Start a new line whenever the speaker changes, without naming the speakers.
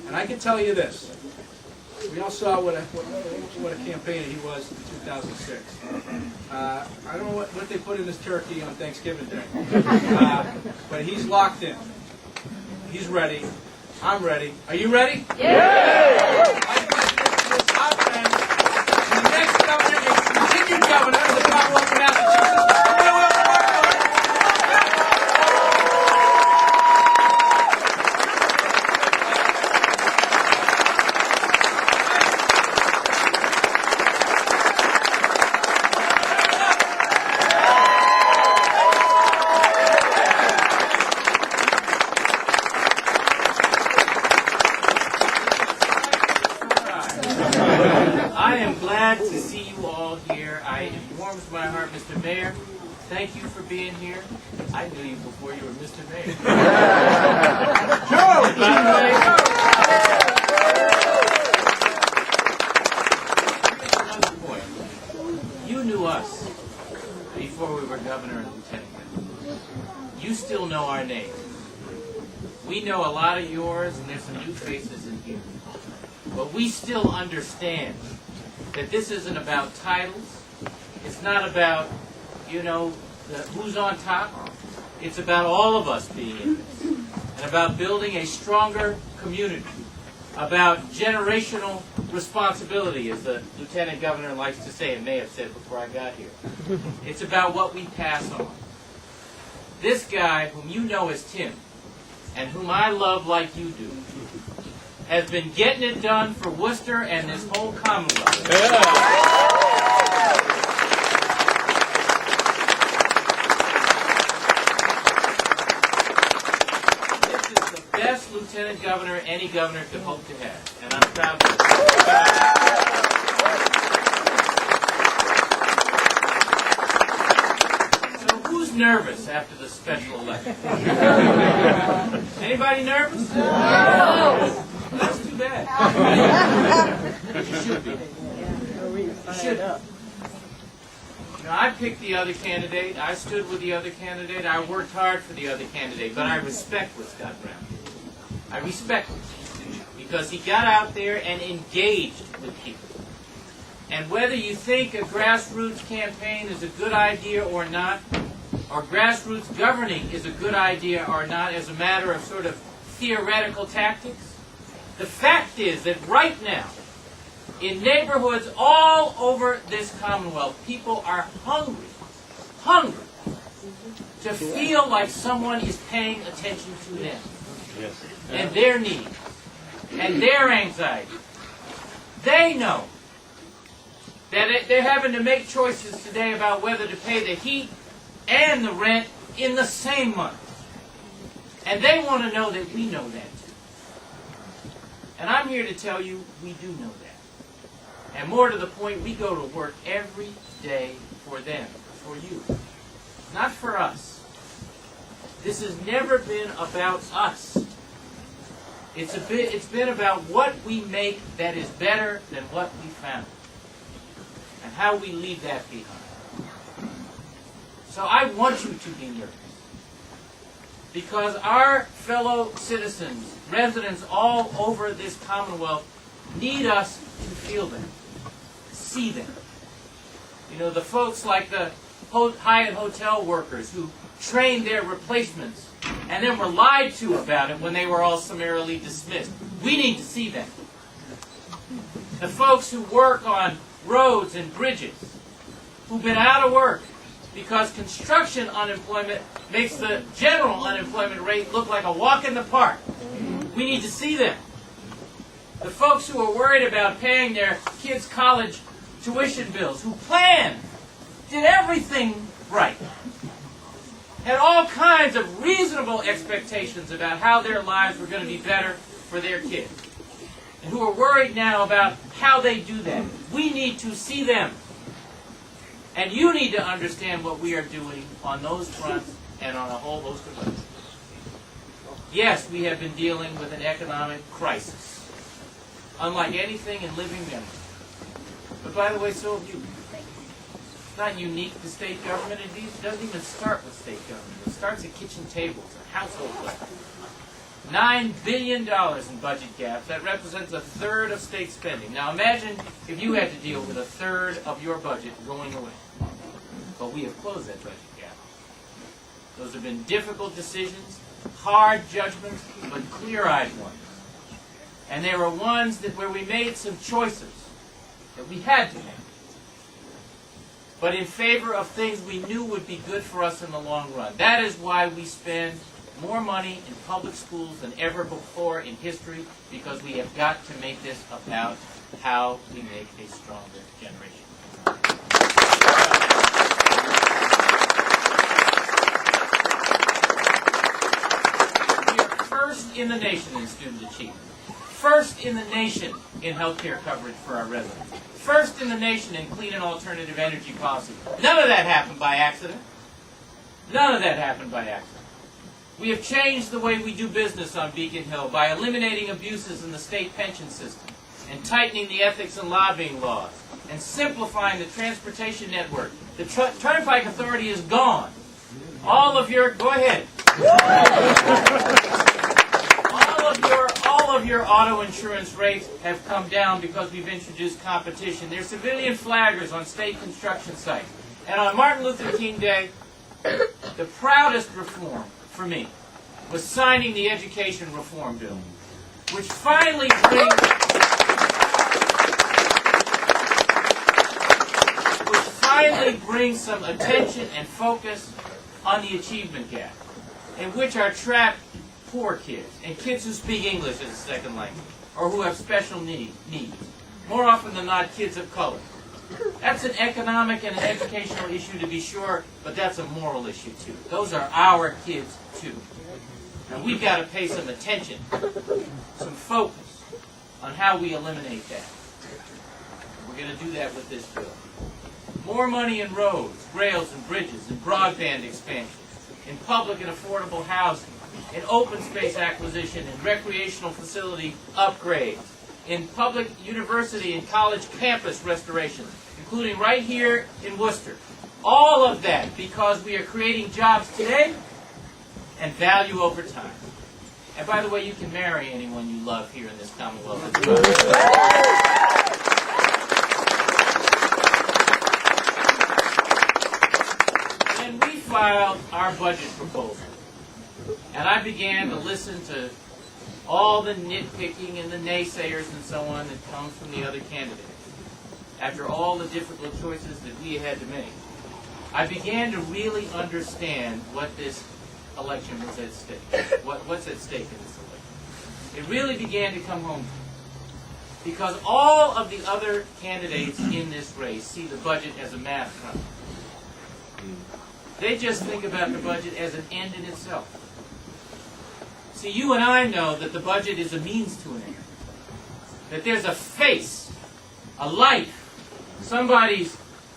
And I can tell you this. We all saw what a campaigner he was in 2006. I don't know what they put in his turkey on Thanksgiving Day. But he's locked in. He's ready. I'm ready. Are you ready? Yeah! The next governor is continued governor of the Commonwealth of Massachusetts.
I am glad to see you all here. It warms my heart, Mr. Mayor. Thank you for being here. I knew you before you were Mr. Mayor. Another point. You knew us before we were governor and lieutenant governor. You still know our names. We know a lot of yours, and there's some new faces in here. But we still understand that this isn't about titles. It's not about, who's on top. It's about all of us being in this. And about building a stronger community. About generational responsibility, as the lieutenant governor likes to say, and may have said before I got here. It's about what we pass on. This guy, whom you know as Tim, and whom I love like you do, has been getting it done for Worcester and this whole Commonwealth. Yeah. This is the best lieutenant governor any governor could hope to have, and I'm proud of it. So who's nervous after the special election? Anybody nervous? No. That's too bad. You should be. You should. I picked the other candidate. I stood with the other candidate. I worked hard for the other candidate. But I respect what Scott Brown did. I respect him because he got out there and engaged with people. And whether you think a grassroots campaign is a good idea or not, or grassroots governing is a good idea or not, as a matter of sort of theoretical tactics, the fact is that right now, in neighborhoods all over this Commonwealth, people are hungry to feel like someone is paying attention to them and their needs and their anxiety. They know that they're having to make choices today about whether to pay the heat and the rent in the same month. And they want to know that we know that too. And I'm here to tell you, we do know that. And more to the point, we go to work every day for them, for you. Not for us. This has never been about us. It's been about what we make that is better than what we found. And how we leave that behind. So I want you to be nervous. Because our fellow citizens, residents all over this Commonwealth, need us to feel them, see them. The folks like the Hyatt hotel workers who trained their replacements and then were lied to about it when they were all summarily dismissed. We need to see them. The folks who work on roads and bridges, who've been out of work because construction unemployment makes the general unemployment rate look like a walk in the park. We need to see them. The folks who are worried about paying their kids' college tuition bills, who planned, did everything right, had all kinds of reasonable expectations about how their lives were going to be better for their kids, and who are worried now about how they do that. We need to see them. And you need to understand what we are doing on those fronts and on a whole host of others. Yes, we have been dealing with an economic crisis, unlike anything in living memory. But by the way, so have you. It's not unique to state government. It doesn't even start with state government. It starts at kitchen tables and household levels. $9 billion in budget gaps. That represents a third of state spending. Now imagine if you had to deal with a third of your budget going away. But we have closed that budget gap. Those have been difficult decisions, hard judgments, but clear-eyed ones. And they were ones where we made some choices that we had to make, but in favor of things we knew would be good for us in the long run. That is why we spend more money in public schools than ever before in history, because we have got to make this about how we make a stronger generation. We are first in the nation in student achievement. First in the nation in health care coverage for our residents. First in the nation in clean and alternative energy policy. None of that happened by accident. None of that happened by accident. We have changed the way we do business on Beacon Hill by eliminating abuses in the state pension system and tightening the ethics and lobbying laws and simplifying the transportation network. The Turnpike Authority is gone. All of your, go ahead. All of your auto insurance rates have come down because we've introduced competition. There's civilian flaggers on state construction sites. And on Martin Luther King Day, the proudest reform for me was signing the education reform bill, which finally brings some attention and focus on the achievement gap, in which are trapped poor kids and kids who speak English as a second language or who have special needs. More often than not, kids of color. That's an economic and an educational issue to be sure, but that's a moral issue too. Those are our kids too. And we've got to pay some attention, some focus on how we eliminate that. We're going to do that with this bill. More money in roads, rails, and bridges, and broadband expansion, in public and affordable housing, in open space acquisition and recreational facility upgrades, in public university and college campus restoration, including right here in Worcester. All of that because we are creating jobs today and value over time. And by the way, you can marry anyone you love here in this Commonwealth. And we filed our budget proposal. And I began to listen to all the nitpicking and the naysayers and so on that comes from the other candidates. After all the difficult choices that we had to make, I began to really understand what this election was at stake. What's at stake in this election. It really began to come home to me. Because all of the other candidates in this race see the budget as a math problem. They just think about the budget as an end in itself. See, you and I know that the budget is a means to an end. That there's a face, a life, somebody's